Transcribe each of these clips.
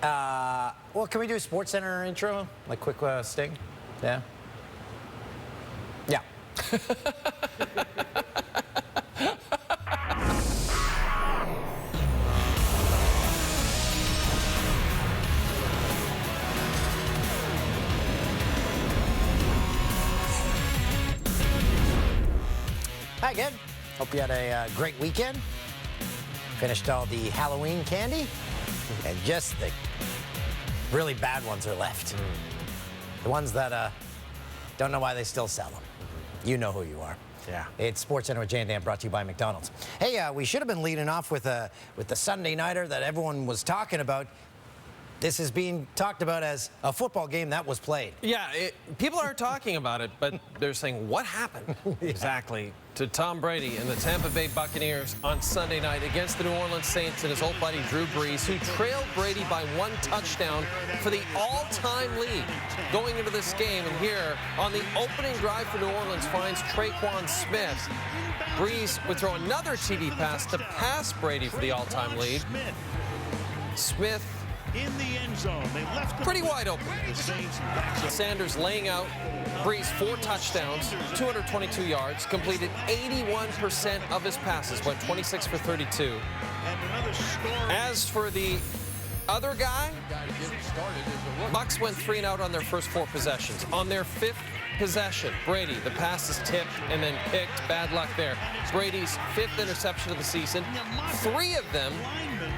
Well, can we do a Sports Center intro? Like quick sting? Yeah? Yeah. Hi again. Hope you had a great weekend. Finished all the Halloween candy. And just the really bad ones are left. The ones that don't know why they still sell them. You know who you are. Yeah. It's Sports Center with Jay and Dan, brought to you by McDonald's. Hey, we should have been leading off with the Sunday nighter that everyone was talking about. This is being talked about as a football game that was played. Yeah, people are talking about it, but they're saying, what happened exactly to Tom Brady and the Tampa Bay Buccaneers on Sunday night against the New Orleans Saints and his old buddy Drew Brees, who trailed Brady by 1 touchdown for the all-time lead going into this game. And here, on the opening drive for New Orleans, finds Traquan Smith. Brees would throw another TD pass to pass Brady for the all-time lead. Smith in the end zone. They left pretty wide open. Sanders laying out Brees 4 touchdowns, 222 yards, completed 81% of his passes, went 26 for 32. As for the other guy, Bucs went 3 and out on their first 4 possessions. On their 5th possession, Brady, the pass is tipped and then picked. Bad luck there. Brady's 5th interception of the season. 3 of them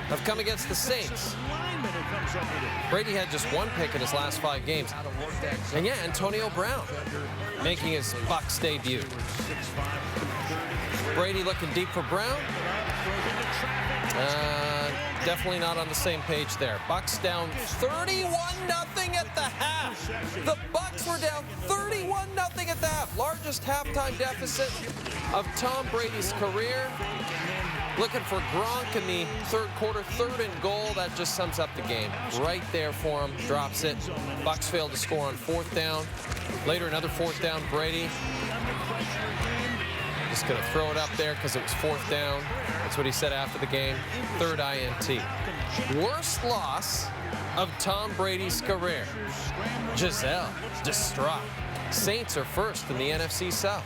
have come against the Saints. Brady had just 1 pick in his last 5 games. And yeah, Antonio Brown making his Bucs debut. Brady looking deep for Brown. Definitely not on the same page there. Bucs down 31-0 at the half. The Bucs were down 31-0 at the half. Largest halftime deficit of Tom Brady's career. Looking for Gronk in the 3rd quarter, 3rd and goal. That just sums up the game. Right there for him, drops it. Bucs failed to score on 4th down. Later, another 4th down, Brady. Just gonna throw it up there because it was 4th down. That's what he said after the game. 3rd INT. Worst loss of Tom Brady's career. Giselle, distraught. Saints are first in the NFC South.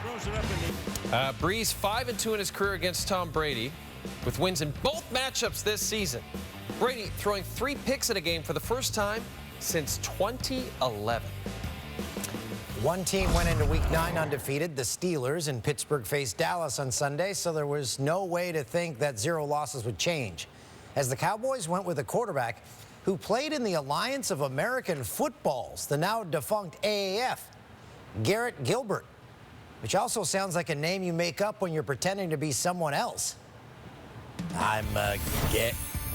Brees 5-2 in his career against Tom Brady, with wins in both matchups this season. Brady throwing 3 picks in a game for the first time since 2011. One team went into Week 9 undefeated. The Steelers in Pittsburgh faced Dallas on Sunday, so there was no way to think that 0 losses would change, as the Cowboys went with a quarterback who played in the Alliance of American Footballs, the now defunct AAF, Garrett Gilbert, which also sounds like a name you make up when you're pretending to be someone else. I'm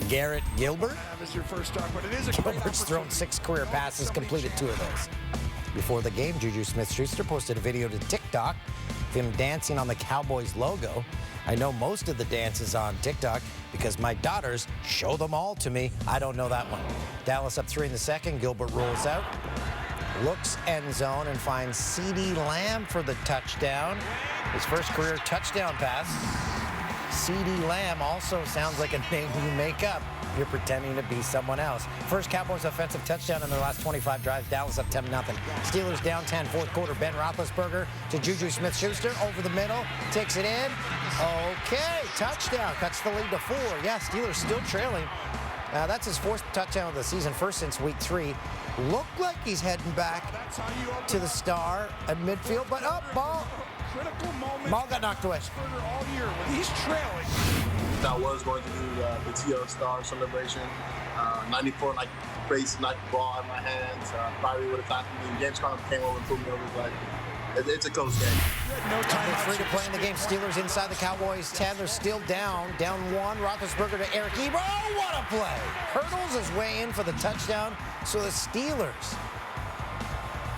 Garrett Gilbert. That was your first talk, but it is a Gilbert's thrown 6 career passes, completed 2 of those. Before the game, Juju Smith-Schuster posted a video to TikTok of him dancing on the Cowboys logo. I know most of the dances on TikTok because my daughters show them all to me. I don't know that one. Dallas up 3 in the 2nd. Gilbert rolls out, looks end zone, and finds CeeDee Lamb for the touchdown. His first career touchdown pass. CeeDee Lamb also sounds like a name you make up. You're pretending to be someone else. First Cowboys offensive touchdown in their last 25 drives. Dallas up 10-0. Steelers down 10, 4th quarter. Ben Roethlisberger to Juju Smith-Schuster over the middle. Takes it in. Okay, touchdown. Cuts the lead to 4. Yeah, Steelers still trailing. That's his 4th touchdown of the season, first since Week 3. Looked like he's heading back to the star at midfield, but ball got knocked away. all year when he's trailing. I was going to do the TO Star celebration. 94, like, base, like, ball in my hands. Probably would have thought James Conner came over and put me over. Like, it's a close game. No time. 3 to play in the game. Steelers inside the Cowboys 10. They're still down 1. Roethlisberger to Eric Ebron. Oh, what a play! Hurdles his way in for the touchdown. So the Steelers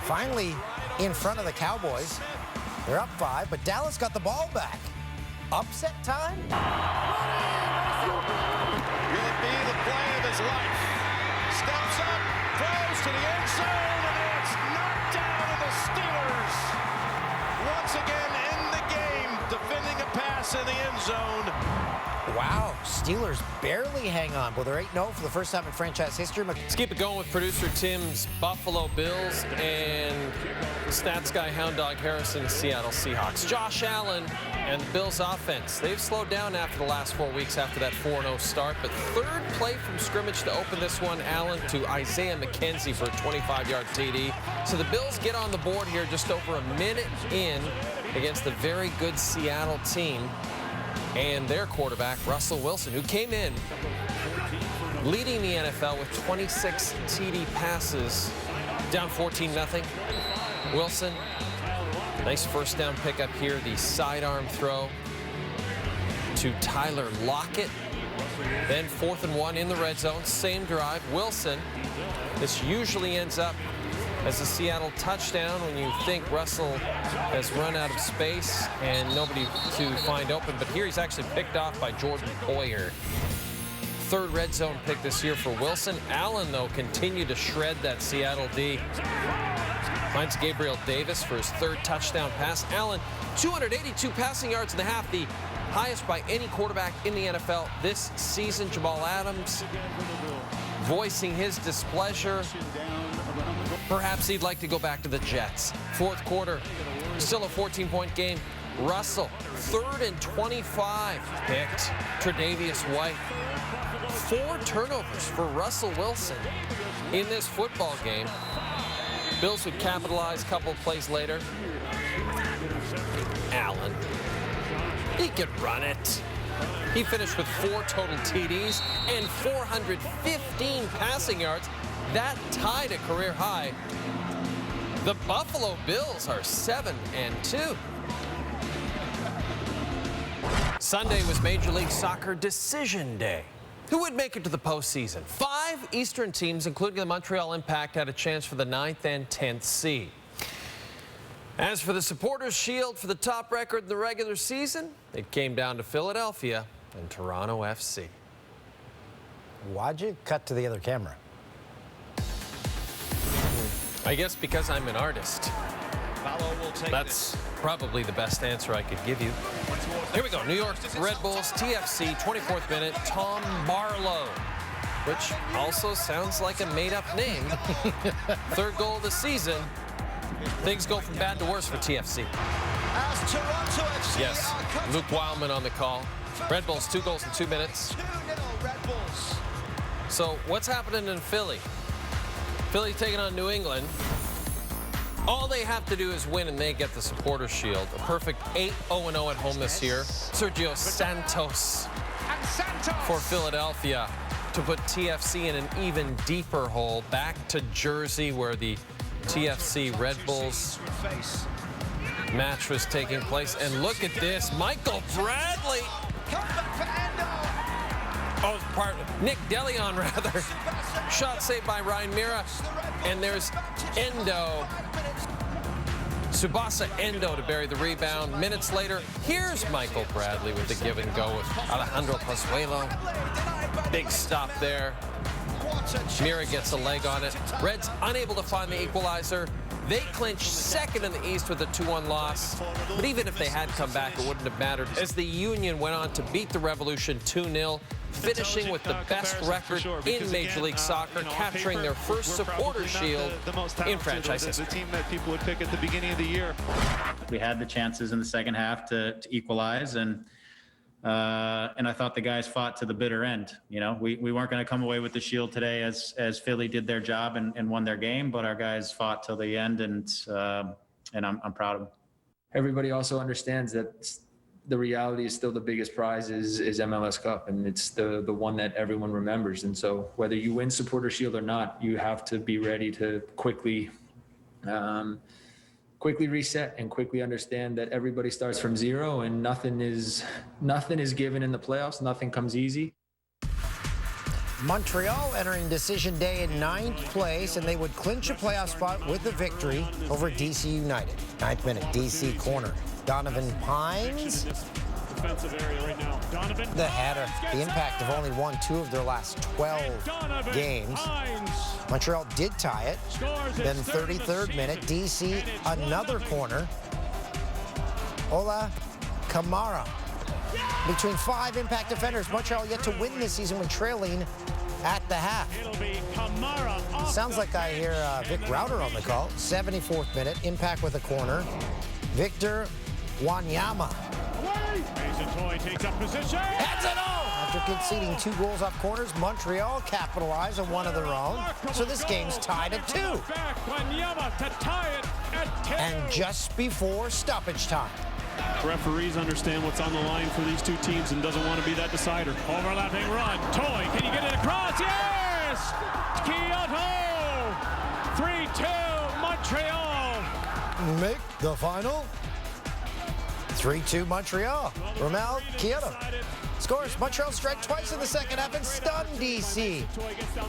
finally in front of the Cowboys. They're up 5, but Dallas got the ball back. Upset time? Will it be the play of his life? Steps up, throws to the end zone, and it's knocked down to the Steelers. Once again in the game, defending a pass in the end zone. Wow, Steelers barely hang on. Well, they're 8-0 for the first time in franchise history. Let's keep it going with producer Tim's Buffalo Bills and stats guy Hound Dog Harrison's Seattle Seahawks. Josh Allen and the Bills offense. They've slowed down after the last 4 weeks after that 4-0 start, but third play from scrimmage to open this one, Allen to Isaiah McKenzie for a 25-yard TD. So the Bills get on the board here just over a minute in against the very good Seattle team. And their quarterback, Russell Wilson, who came in leading the NFL with 26 TD passes, down 14-0. Wilson, nice first down pickup here, the sidearm throw to Tyler Lockett. Then 4th and 1 in the red zone, same drive. Wilson, this usually ends up as a Seattle touchdown when you think Russell has run out of space and nobody to find open. But here he's actually picked off by Jordan Poyer. Third red zone pick this year for Wilson. Allen, though, continued to shred that Seattle D. Finds Gabriel Davis for his third touchdown pass. Allen, 282 passing yards in the half, the highest by any quarterback in the NFL this season. Jamal Adams voicing his displeasure. Perhaps he'd like to go back to the Jets. Fourth quarter, still a 14-point game. Russell, 3rd and 25, picked Tre'Davious White. 4 turnovers for Russell Wilson in this football game. Bills would capitalize a couple of plays later. Allen, he could run it. He finished with 4 total TDs and 415 passing yards. That tied a career high. The Buffalo Bills are 7-2. Sunday was Major League Soccer Decision Day. Who would make it to the postseason? 5 Eastern teams, including the Montreal Impact, had a chance for the 9th and 10th seed. As for the Supporters' Shield for the top record in the regular season, it came down to Philadelphia and Toronto FC. Why'd you cut to the other camera? I guess because I'm an artist. That's probably the best answer I could give you. Here we go. New York Red Bulls, TFC, 24th minute, Tom Barlow, which also sounds like a made-up name. Third goal of the season. Things go from bad to worse for TFC. Yes, Luke Wildman on the call. Red Bulls, 2 goals in 2 minutes. So what's happening in Philly? Philly taking on New England. All they have to do is win and they get the Supporters' Shield. A perfect 8-0-0 at home this year. Sergio Santos for Philadelphia to put TFC in an even deeper hole. Back to Jersey where the TFC Red Bulls match was taking place. And look at this, Michael Bradley. Oh, Nick DeLeon, rather. Shot saved by Ryan Mira. And there's Endo. Tsubasa Endo to bury the rebound. Minutes later, here's Michael Bradley with the give and go with Alejandro Pozuelo. Big stop there. Mira gets a leg on it. Reds unable to find the equalizer. They clinch second in the East with a 2-1 loss. But even if they had come back, it wouldn't have mattered as the Union went on to beat the Revolution 2-0, finishing with the best record in Major League Soccer, capturing their first Supporters' Shield in franchise history. The team that people would pick at the beginning of the year. We had the chances in the second half to equalize, and I thought the guys fought to the bitter end. You know, we weren't going to come away with the Shield today as Philly did their job and won their game, but our guys fought till the end, and I'm proud of them. Everybody also understands that the reality is still the biggest prize is MLS Cup, and it's the one that everyone remembers. And so whether you win Supporters' Shield or not, you have to be ready to quickly reset and quickly understand that everybody starts from zero and nothing is given in the playoffs. Nothing comes easy. Montreal entering decision day in 9th place, and they would clinch a playoff spot with a victory over DC United. 9th minute, DC corner. Donovan Pines, the header. The Impact have only won 2 of their last 12 games. Montreal did tie it. Then 33rd minute, DC, another corner. Ola Kamara between 5 impact defenders. Montreal yet to win this season when trailing at the half. Sounds like I hear Vic Rauter on the call. 74th minute, impact with a corner. Victor Wanyama takes up position. heads it home. After conceding 2 goals off corners, Montreal capitalized on one of their own. So this game's tied at 2. And just before stoppage time. Referees understand what's on the line for these two teams and doesn't want to be that decider. Overlapping run. Toy, can you get it across? Yes! Kyoto! 3-2 Montreal. Make the final. 3-2 Montreal. Romel Kyoto scores. Montreal strike twice in the second half and stun DC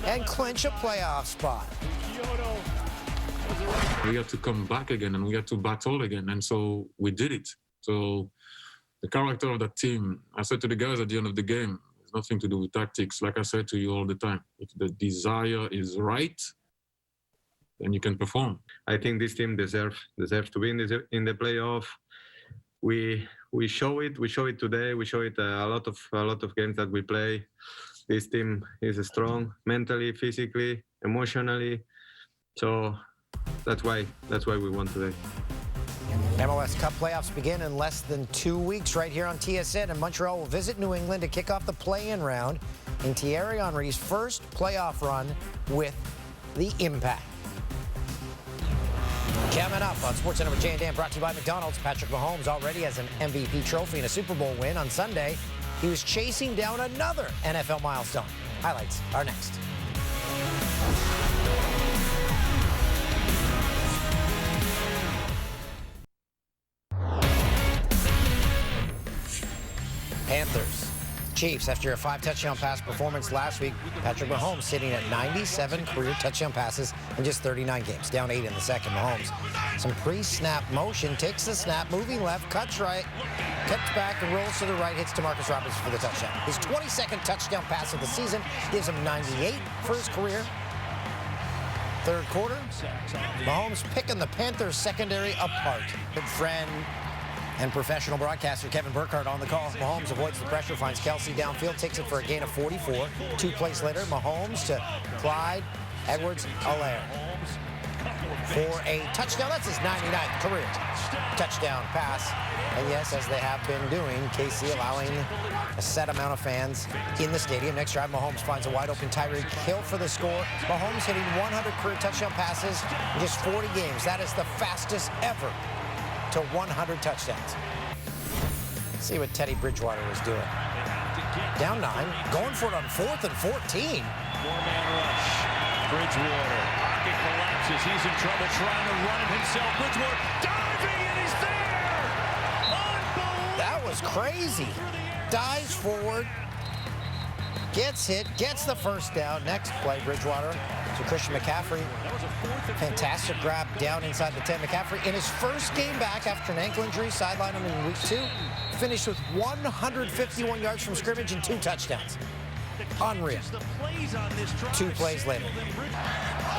and clinch a playoff spot. We had to come back again and we had to battle again. And so we did it. So the character of that team, I said to the guys at the end of the game, it's nothing to do with tactics. Like I said to you all the time, if the desire is right, then you can perform. I think this team deserves to win in the playoff. We show it today. We show it a lot of games that we play. This team is strong mentally, physically, emotionally. So that's why we won today. MLS Cup playoffs begin in less than 2 weeks right here on TSN, and Montreal will visit New England to kick off the play-in round in Thierry Henry's first playoff run with the Impact. Coming up on SportsCenter with Jay and Dan, brought to you by McDonald's. Patrick Mahomes already has an MVP trophy and a Super Bowl win. On Sunday, he was chasing down another NFL milestone. Highlights are next. Panthers. Chiefs, after a 5-touchdown pass performance last week, Patrick Mahomes sitting at 97 career touchdown passes in just 39 games, down 8 in the second. Mahomes, some pre-snap motion, takes the snap, moving left, cuts right, cuts back and rolls to the right, hits DeMarcus Robinson for the touchdown. His 22nd touchdown pass of the season gives him 98 for his career. Third quarter, Mahomes picking the Panthers secondary apart. Good friend and professional broadcaster Kevin Burkhardt on the call. Mahomes avoids the pressure, finds Kelsey downfield, takes it for a gain of 44. 2 plays later, Mahomes to Clyde Edwards-Helaire for a touchdown. That's his 99th career touchdown pass. And yes, as they have been doing, KC allowing a set amount of fans in the stadium. Next drive, Mahomes finds a wide-open Tyreek Hill for the score. Mahomes hitting 100 career touchdown passes in just 40 games. That is the fastest ever to 100 touchdowns. Let's see what Teddy Bridgewater was doing. Down 9, going for it on 4th and 14. 4-man rush. Bridgewater. Pocket collapses. He's in trouble trying to run it himself. Bridgewater diving and he's there. Unbelievable. That was crazy. Dives forward, gets hit, gets the first down. Next play, Bridgewater to Christian McCaffrey. Fantastic grab down inside the 10. McCaffrey, in his first game back after an ankle injury, sidelined him in week 2, finished with 151 yards from scrimmage and 2 touchdowns. Unreal. 2 plays later,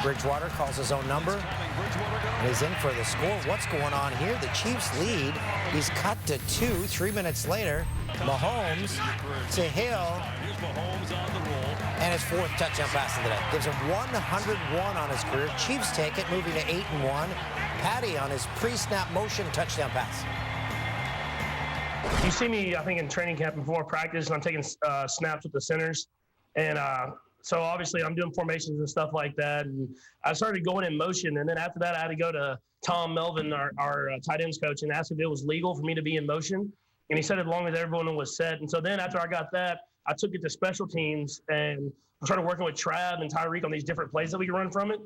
Bridgewater calls his own number and he's in for the score. What's going on here? The Chiefs lead. He's cut to 2. 3 minutes later, Mahomes to Hill, and his 4th touchdown pass of the day. Gives him 101 on his career. Chiefs take it, moving to 8-1. Patty on his pre-snap motion touchdown pass. You see me, I think, in training camp before practice, and I'm taking snaps with the centers. And so obviously I'm doing formations and stuff like that. And I started going in motion. And then after that, I had to go to Tom Melvin, our tight ends coach, and ask if it was legal for me to be in motion. And he said as long as everyone was set. And so then after I got that, I took it to special teams and I started working with Trav and Tyreek on these different plays that we could run from it.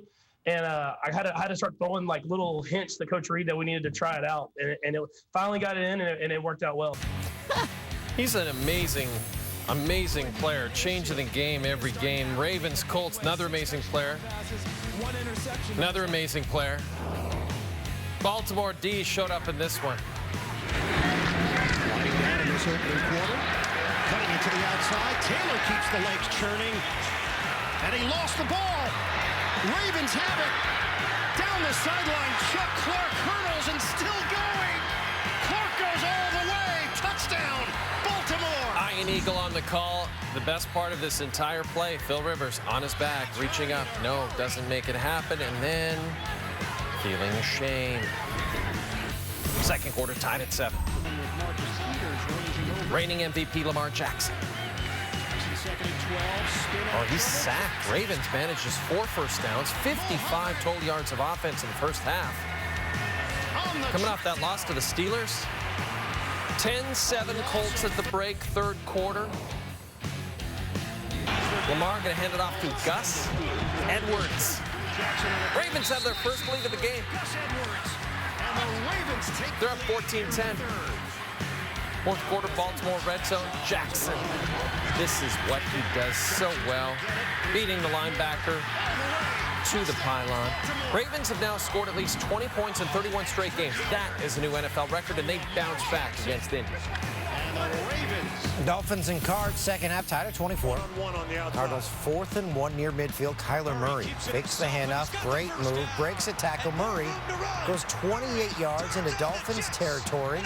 And I had to start throwing like little hints to Coach Reed that we needed to try it out. And it finally got it in and it worked out well. He's an amazing player, changing the game every game. Ravens, Colts, another amazing player. Another amazing player. Baltimore D showed up in this one. Sliding down in this opening quarter. Cutting it to the outside. Taylor keeps the legs churning. And he lost the ball. Ravens have it. Down the sideline, Chuck Clark hurdles and still going. Clark goes all the way. Touchdown, Baltimore. Flying eagle on the call. The best part of this entire play, Phil Rivers on his back, reaching up. No, doesn't make it happen. And then feeling ashamed. Second quarter tied at 7. Reigning MVP Lamar Jackson. Oh, he's sacked. Ravens manages 4 first downs, 55 total yards of offense in the first half. Coming off that loss to the Steelers. 10-7 Colts at the break, third quarter. Lamar going to hand it off to Gus Edwards. Ravens have their first lead of the game. They're up 14-10. Fourth quarter, Baltimore red zone. Jackson. This is what he does so well. Beating the linebacker to the pylon. Ravens have now scored at least 20 points in 31 straight games. That is a new NFL record, and they bounce back against Indy. Dolphins and Cards, second half tied at 24. Cardinals 4th and 1 near midfield. Kyler Murray fakes the handoff. Great move. Breaks a tackle. Murray goes 28 yards into Dolphins territory.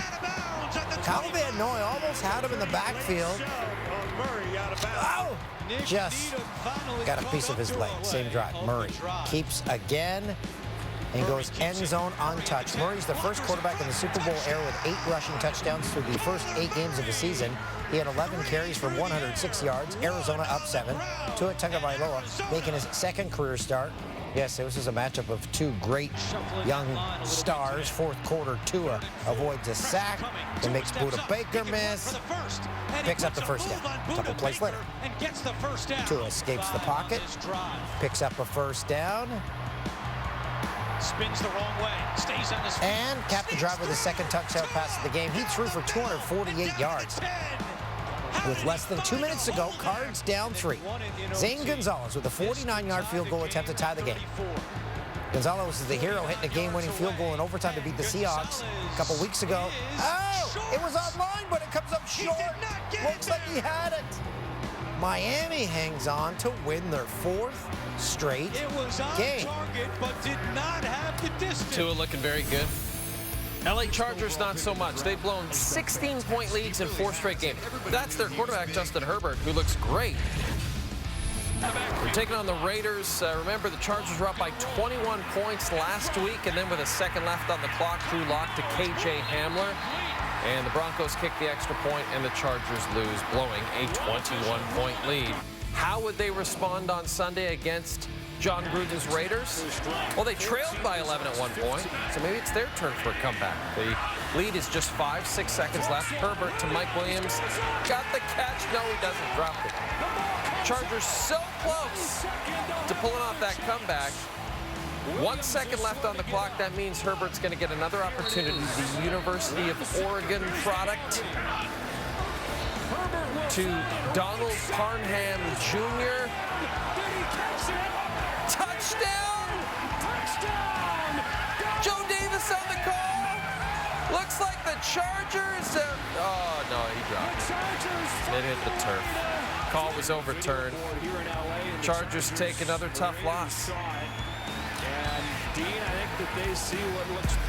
Kyle Van Noy almost had him in the backfield. Oh! Just got a piece of his leg. Same drive. Murray keeps again and goes end zone untouched. Murray's the first quarterback in the Super Bowl era with 8 rushing touchdowns through the first 8 games of the season. He had 11 carries for 106 yards. Arizona up 7. Tua Tagovailoa making his second career start. Yes, this is a matchup of 2 great young stars. Fourth quarter, Tua avoids a sack and makes Buda Baker miss. Picks up the first down. A couple plays later. Tua escapes the pocket. Picks up a first down. Spins the wrong way. Stays on the and capped the drive with his second touchdown pass of the game. He threw for 248 yards. With less than 2 minutes to go, Cards down 3. Zane Gonzalez with a 49-yard field goal attempt to tie the game. Gonzalez is the hero, hitting a game-winning field goal in overtime to beat the Seahawks a couple weeks ago. Oh, it was online, but it comes up short. Looks like he had it. Miami hangs on to win their 4th straight game. Target, but did not have the distance. Tua looking very good. LA Chargers, not so much. They've blown 16-point leads in 4 straight games. That's their quarterback, Justin Herbert, who looks great. They're taking on the Raiders. Remember, the Chargers were up by 21 points last week, and then with a second left on the clock, Drew Lock to KJ Hamler. And the Broncos kick the extra point, and the Chargers lose, blowing a 21-point lead. How would they respond on Sunday against John Gruden's Raiders? Well, they trailed by 11 at one point, so maybe it's their turn for a comeback. The lead is just 5-6 seconds left. Herbert to Mike Williams. Got the catch. No, he doesn't. Dropped it. Chargers so close to pulling off that comeback. 1 second left on the clock. That means Herbert's going to get another opportunity. The University of Oregon product to Donald Parham Jr. Touchdown! Joe Davis on the call. Looks like the Chargers. Oh, no, he dropped. It hit the turf. Call was overturned. Chargers take another tough loss.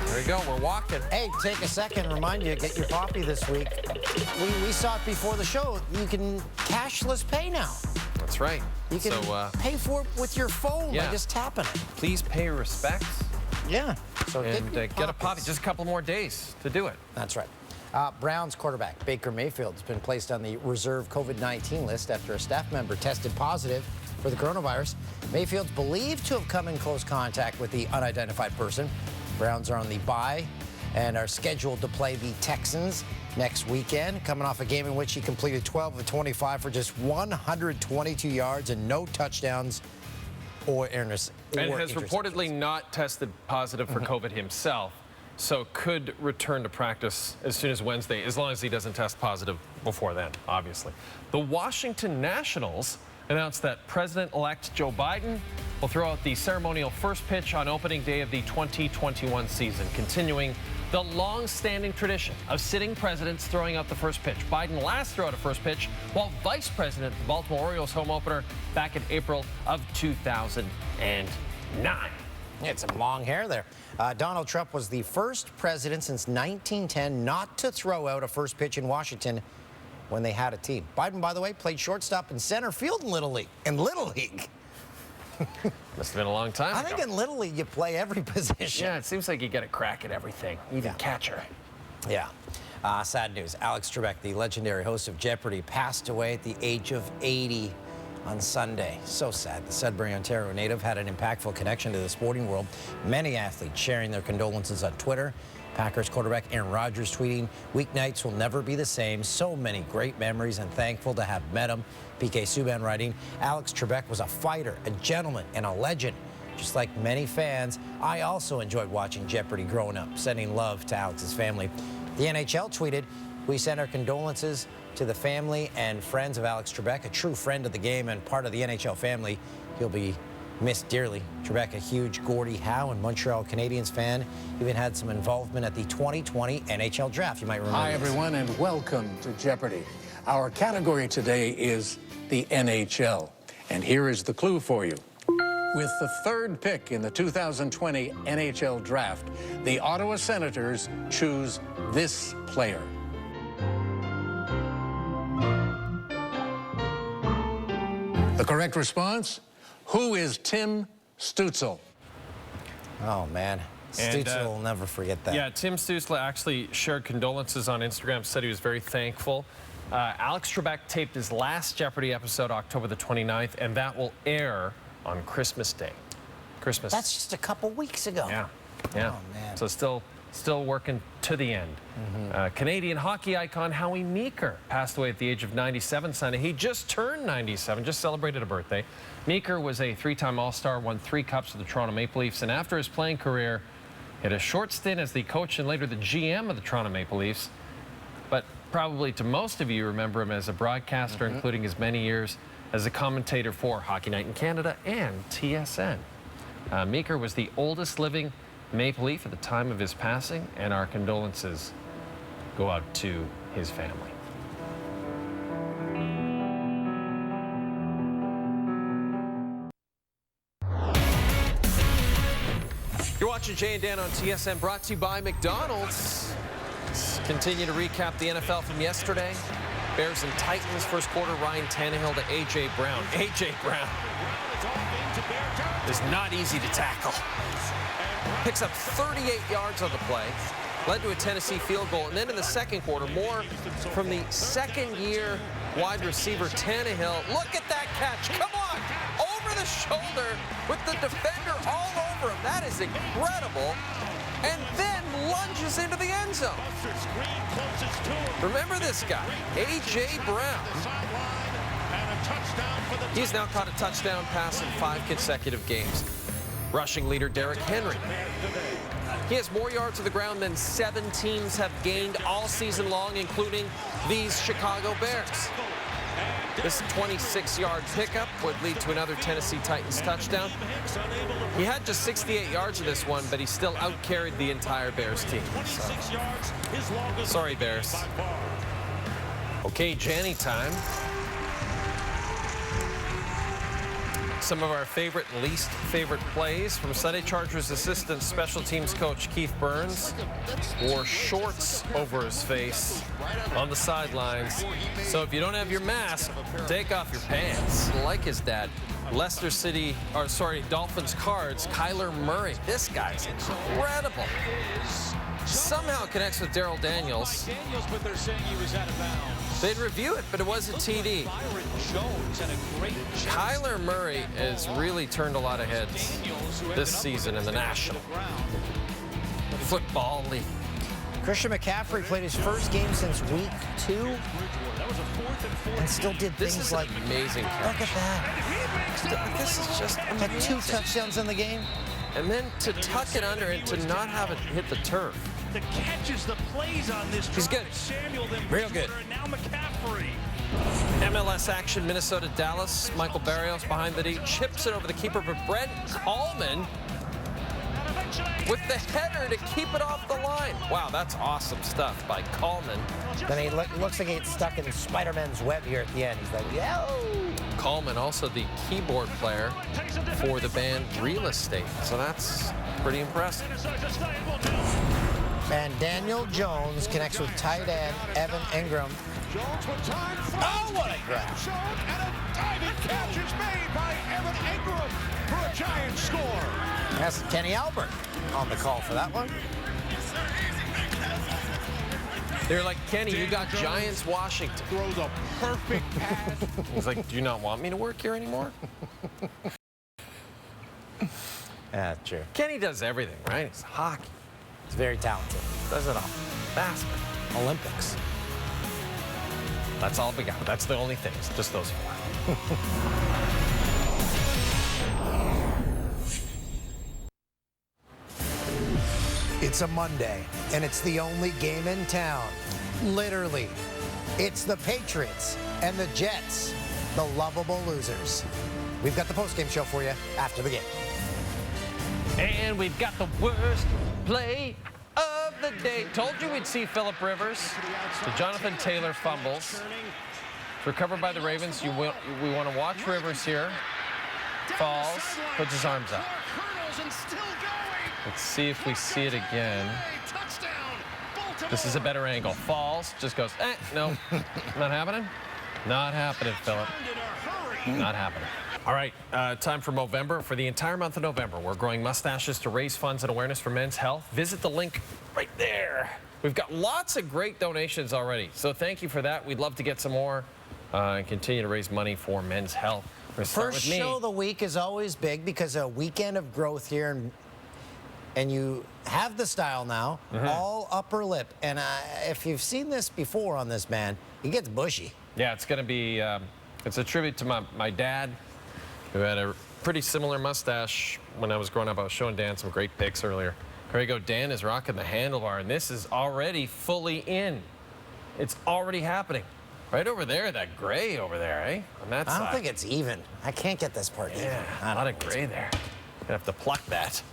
There you go, we're walking. Hey, take a second, remind you, get your coffee this week. We saw it before the show. You can cashless pay now. That's right. You can pay for it with your phone by just tapping it. Please pay your respects. Yeah. So get a poppy. Just a couple more days to do it. That's right. Browns quarterback Baker Mayfield has been placed on the reserve COVID-19 list after a staff member tested positive for the coronavirus. Mayfield's believed to have come in close contact with the unidentified person. Browns are on the bye and are scheduled to play the Texans next weekend, coming off a game in which he completed 12 of 25 for just 122 yards and no touchdowns or interceptions. And has reportedly not tested positive for COVID himself, so could return to practice as soon as Wednesday, as long as he doesn't test positive before then, obviously. The Washington Nationals announced that President-elect Joe Biden will throw out the ceremonial first pitch on opening day of the 2021 season, continuing the long-standing tradition of sitting presidents throwing out the first pitch. Biden last threw out a first pitch while vice president of the Baltimore Orioles home opener back in April of 2009. He had some long hair there. Donald Trump was the first president since 1910 not to throw out a first pitch in Washington when they had a team. Biden, by the way, played shortstop and center field in Little League. Must have been a long time I ago. think in Little League you play every position. Yeah, it seems like you get a crack at everything, even catcher. Yeah. Sad news. Alex Trebek, the legendary host of Jeopardy, passed away at the age of 80 on Sunday. So sad. The Sudbury, Ontario native had an impactful connection to the sporting world. Many athletes sharing their condolences on Twitter. Packers quarterback Aaron Rodgers tweeting, "Weeknights will never be the same. So many great memories and thankful to have met him." PK Subban writing, "Alex Trebek was a fighter, a gentleman, and a legend. Just like many fans, I also enjoyed watching Jeopardy growing up, sending love to Alex's family." The NHL tweeted, "We send our condolences to the family and friends of Alex Trebek, a true friend of the game and part of the NHL family. He'll be missed dearly." Trebek, a huge Gordie Howe and Montreal Canadiens fan, even had some involvement at the 2020 NHL draft. You might remember. Hi, everyone, and welcome to Jeopardy. Our category today is the NHL. And here is the clue for you. With the third pick in the 2020 NHL draft, the Ottawa Senators choose this player. The correct response? Who is Tim Stützle? Oh, man. Stützle will never forget that. Yeah, Tim Stützle actually shared condolences on Instagram, said he was very thankful. Alex Trebek taped his last Jeopardy episode October the 29th, and that will air on Christmas Day. Christmas. That's just a couple weeks ago. Yeah. Oh, man. So still working to the end. Canadian hockey icon Howie Meeker passed away at the age of 97 Sunday. He just turned 97, just celebrated a birthday. Meeker was a three-time All-Star, won 3 cups with the Toronto Maple Leafs, and after his playing career, had a short stint as the coach and later the GM of the Toronto Maple Leafs. But probably to most of you remember him as a broadcaster, including his many years as a commentator for Hockey Night in Canada and TSN. Meeker was the oldest living Maple Leaf at the time of his passing, and our condolences go out to his family. You're watching Jay and Dan on TSN, brought to you by McDonald's. Let's continue to recap the NFL from yesterday. Bears and Titans, first quarter, Ryan Tannehill to A.J. Brown. A.J. Brown is not easy to tackle. Picks up 38 yards on the play, led to a Tennessee field goal, and then in the second quarter, more from the second-year wide receiver Tannehill. Look at that catch, come on, over the shoulder with the defender all over him. That is incredible, and then lunges into the end zone. Remember this guy, A.J. Brown. He's now caught a touchdown pass in 5 consecutive games. Rushing leader Derrick Henry. He has more yards to the ground than 7 teams have gained all season long, including these Chicago Bears. This 26-yard pickup would lead to another Tennessee Titans touchdown. He had just 68 yards of this one, but he still outcarried the entire Bears team. So. Sorry, Bears. Okay, Janny time. Some of our favorite and least favorite plays from Sunday. Chargers assistant special teams coach Keith Burns wore shorts over his face on the sidelines. So if you don't have your mask, take off your pants. Like his dad. Dolphins cards, Kyler Murray. This guy's incredible. Somehow connects with Darrell Daniels. They'd review it, but it was a TD. Kyler Murray has really turned a lot of heads this season in the National Football League. Christian McCaffrey played his first game since week 2 and still did things like amazing. Look at that. This is just had 2 touchdowns in the game. And then to tuck it under and to not have it hit the turf. The catches, the plays on this. He's good. Real good. Now McCaffrey. MLS action, Minnesota, Dallas. Michael Barrios behind the D, chips it over the keeper, but Brent Coleman with the header to keep it off the line. Wow, that's awesome stuff by Coleman. Then he looks like he's stuck in Spider-Man's web here at the end. He's like, yo! Coleman, also the keyboard player for the band Real Estate. So that's pretty impressive. And Daniel Jones connects with tight end Evan Ingram Jones with time. Oh, what a grab. Zone, and a diving catch is made by Evan Ingram for a Giant score. That's Kenny Albert on the call for that one. They're like, Kenny, you got Giants Washington. Throws a perfect pass. He's like, do you not want me to work here anymore? Yeah, true. Kenny does everything, right? It's hockey. He's very talented. Does it all. Basketball. Olympics. That's all we got. That's the only things. Just those four. It's a Monday, and it's the only game in town. Literally. It's the Patriots and the Jets, the lovable losers. We've got the postgame show for you after the game. And we've got the worst play of the day. Told you we'd see Phillip Rivers. The Jonathan Taylor fumbles. It's recovered by the Ravens. We want to watch Rivers here. Falls, puts his arms up. Let's see if we see it again. This is a better angle. Falls, just goes, no, not happening. Not happening, Phillip. Not happening. All right, time for Movember. For the entire month of November, we're growing mustaches to raise funds and awareness for men's health. Visit the link right there. We've got lots of great donations already, so thank you for that. We'd love to get some more and continue to raise money for men's health. First show of the week is always big because a weekend of growth here, and you have the style now, all upper lip. And if you've seen this before on this man, he gets bushy. Yeah, it's going to be, it's a tribute to my dad, who had a pretty similar mustache when I was growing up. I was showing Dan some great pics earlier. Here we go. Dan is rocking the handlebar, and this is already fully in. It's already happening. Right over there, that gray over there, eh? On that side. I don't think it's even. I can't get this part even. Yeah, a lot of gray there. Gonna have to pluck that.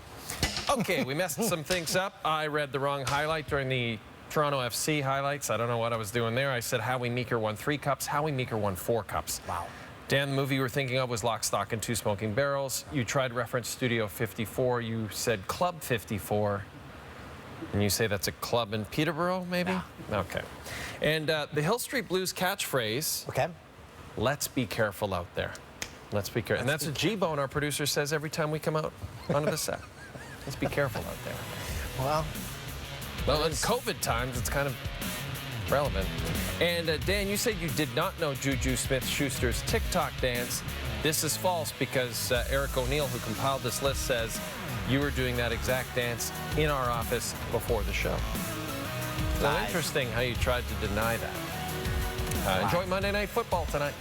Okay, we messed some things up. I read the wrong highlight during the Toronto FC highlights. I don't know what I was doing there. I said Howie Meeker won 3 cups. Howie Meeker won 4 cups. Wow. Dan, the movie you were thinking of was Lock, Stock, and Two Smoking Barrels. You tried to reference Studio 54. You said Club 54. And you say that's a club in Peterborough, maybe? Yeah. Okay. And the Hill Street Blues catchphrase, okay. Let's be careful out there. Let's be careful. And that's what G-Bone, our producer, says every time we come out onto the set. Let's be careful out there. Well, in COVID times, it's kind of relevant. And Dan, you said you did not know Juju Smith-Schuster's TikTok dance. This is false because Eric O'Neill, who compiled this list, says you were doing that exact dance in our office before the show. So interesting how you tried to deny that. Enjoy Monday Night Football tonight.